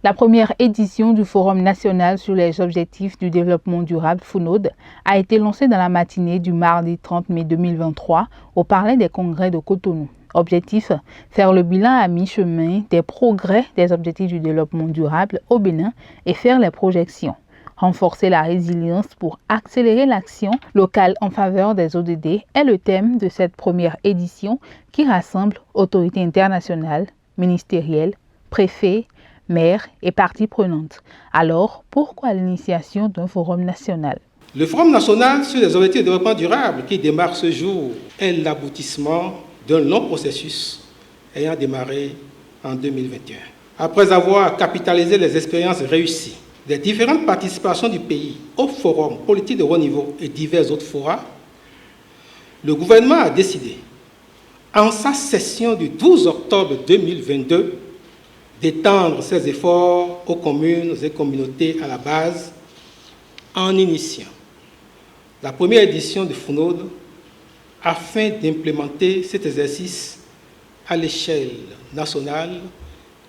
La première édition du Forum national sur les objectifs du développement durable FNOD a été lancée dans la matinée du mardi 30 mai 2023 au Palais des Congrès de Cotonou. Objectif, faire le bilan à mi-chemin des progrès des objectifs du développement durable au Bénin et faire les projections. Renforcer la résilience pour accélérer l'action locale en faveur des ODD est le thème de cette première édition qui rassemble autorités internationales, ministérielles, préfets, maires et parties prenantes. Alors, pourquoi l'initiation d'un forum national? Le Forum national sur les objectifs de développement durable qui démarre ce jour est l'aboutissement d'un long processus ayant démarré en 2021. Après avoir capitalisé les expériences réussies des différentes participations du pays au forum politique de haut niveau et divers autres forats, le gouvernement a décidé, en sa session du 12 octobre 2022, d'étendre ses efforts aux communes et communautés à la base en initiant la première édition du FNOD afin d'implémenter cet exercice à l'échelle nationale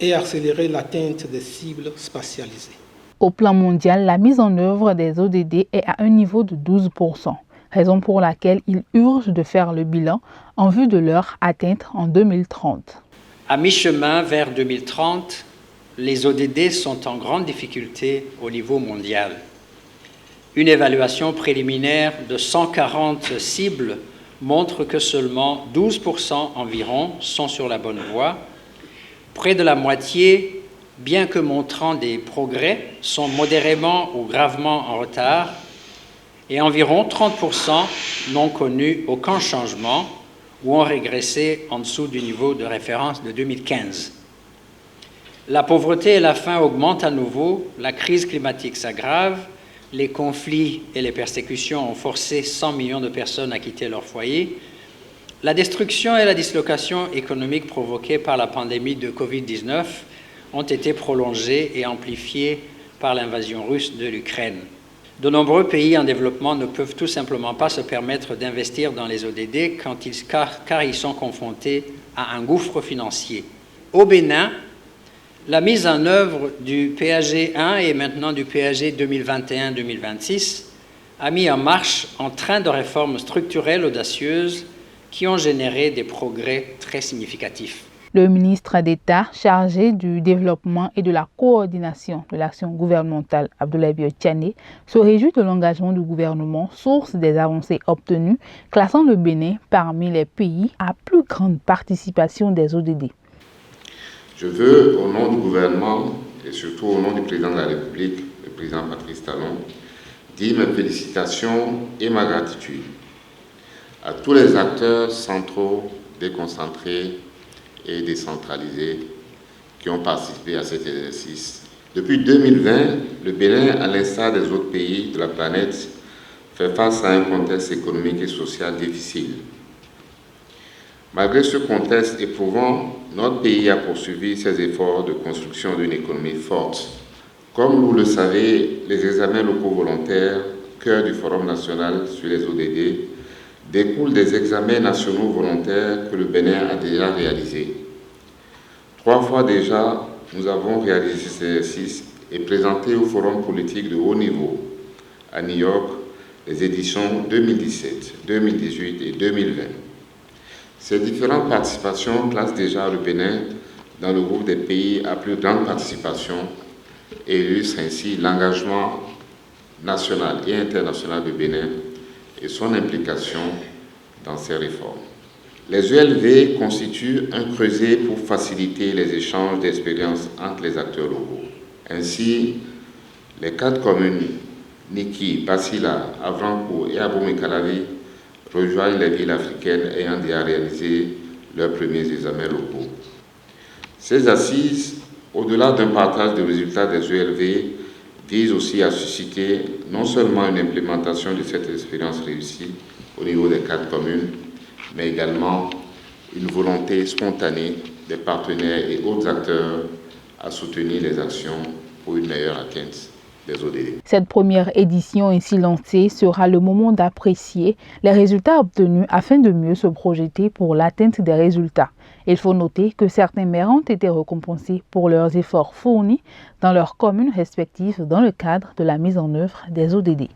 et accélérer l'atteinte des cibles spatialisées. Au plan mondial, la mise en œuvre des ODD est à un niveau de 12%, raison pour laquelle il urge de faire le bilan en vue de leur atteinte en 2030. À mi-chemin vers 2030, les ODD sont en grande difficulté au niveau mondial. Une évaluation préliminaire de 140 cibles montre que seulement 12% environ sont sur la bonne voie. Près de la moitié, bien que montrant des progrès, sont modérément ou gravement en retard et environ 30% n'ont connu aucun changement ou ont régressé en dessous du niveau de référence de 2015. La pauvreté et la faim augmentent à nouveau, la crise climatique s'aggrave, les conflits et les persécutions ont forcé 100 millions de personnes à quitter leur foyer. La destruction et la dislocation économique provoquées par la pandémie de Covid-19 ont été prolongées et amplifiées par l'invasion russe de l'Ukraine. De nombreux pays en développement ne peuvent tout simplement pas se permettre d'investir dans les ODD car ils sont confrontés à un gouffre financier. Au Bénin, la mise en œuvre du PAG 1 et maintenant du PAG 2021-2026 a mis en marche un train de réformes structurelles audacieuses qui ont généré des progrès très significatifs. Le ministre d'État chargé du développement et de la coordination de l'action gouvernementale, Abdoulaye Bio-Tiané, se réjouit de l'engagement du gouvernement, source des avancées obtenues, classant le Bénin parmi les pays à plus grande participation des ODD. Je veux, au nom du gouvernement et surtout au nom du président de la République, le président Patrice Talon, dire mes félicitations et ma gratitude à tous les acteurs centraux, déconcentrés et décentralisés qui ont participé à cet exercice. Depuis 2020, le Bénin, à l'instar des autres pays de la planète, fait face à un contexte économique et social difficile. Malgré ce contexte éprouvant, notre pays a poursuivi ses efforts de construction d'une économie forte. Comme vous le savez, les examens locaux volontaires, cœur du Forum national sur les ODD, découlent des examens nationaux volontaires que le Bénin a déjà réalisés. 3 fois déjà, nous avons réalisé cet exercice et présenté au Forum politique de haut niveau à New York les éditions 2017, 2018 et 2020. Ces différentes participations placent déjà le Bénin dans le groupe des pays à plus grande participation et illustrent ainsi l'engagement national et international du Bénin et son implication dans ces réformes. Les ELV constituent un creuset pour faciliter les échanges d'expériences entre les acteurs locaux. Ainsi, les 4 communes, Niki, Basila, Avrancourt et Abomey-Calavi, rejoignent les villes africaines ayant déjà réalisé leurs premiers examens locaux. Ces assises, au-delà d'un partage des résultats des ELV, visent aussi à susciter non seulement une implémentation de cette expérience réussie au niveau des 4 communes, mais également une volonté spontanée des partenaires et autres acteurs à soutenir les actions pour une meilleure atteinte des ODD. Cette première édition ainsi lancée sera le moment d'apprécier les résultats obtenus afin de mieux se projeter pour l'atteinte des résultats. Il faut noter que certains maires ont été récompensés pour leurs efforts fournis dans leurs communes respectives dans le cadre de la mise en œuvre des ODD.